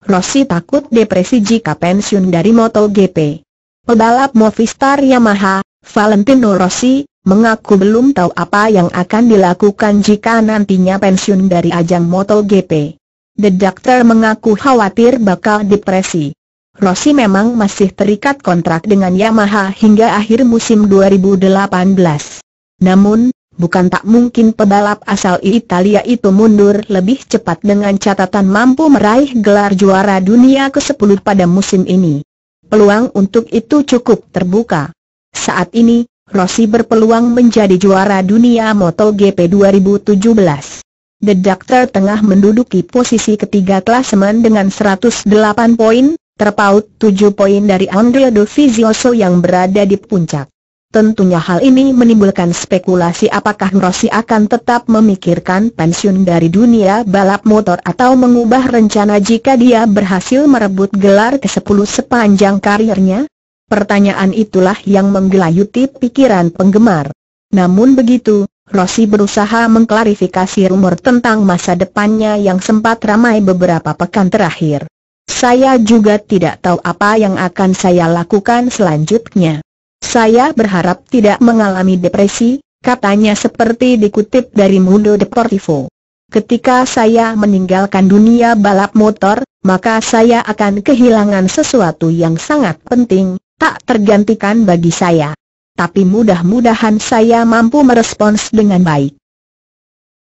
Rossi takut depresi jika pensiun dari MotoGP. Pebalap Movistar Yamaha, Valentino Rossi, mengaku belum tahu apa yang akan dilakukan jika nantinya pensiun dari ajang MotoGP. The Doctor mengaku khawatir bakal depresi. Rossi memang masih terikat kontrak dengan Yamaha hingga akhir musim 2018. Namun, bukan tak mungkin pebalap asal Italia itu mundur lebih cepat dengan catatan mampu meraih gelar juara dunia ke-10 pada musim ini. Peluang untuk itu cukup terbuka. Saat ini, Rossi berpeluang menjadi juara dunia MotoGP 2017. The Doctor tengah menduduki posisi ketiga klasemen dengan 108 poin, terpaut 7 poin dari Andrea Dovizioso yang berada di puncak. Tentunya hal ini menimbulkan spekulasi apakah Rossi akan tetap memikirkan pensiun dari dunia balap motor atau mengubah rencana jika dia berhasil merebut gelar ke-10 sepanjang karirnya. Pertanyaan itulah yang menggelayuti pikiran penggemar. Namun begitu, Rossi berusaha mengklarifikasi rumor tentang masa depannya yang sempat ramai beberapa pekan terakhir. Saya juga tidak tahu apa yang akan saya lakukan selanjutnya. Saya berharap tidak mengalami depresi, katanya seperti dikutip dari Mundo Deportivo. Ketika saya meninggalkan dunia balap motor, maka saya akan kehilangan sesuatu yang sangat penting, tak tergantikan bagi saya. Tapi mudah-mudahan saya mampu merespons dengan baik.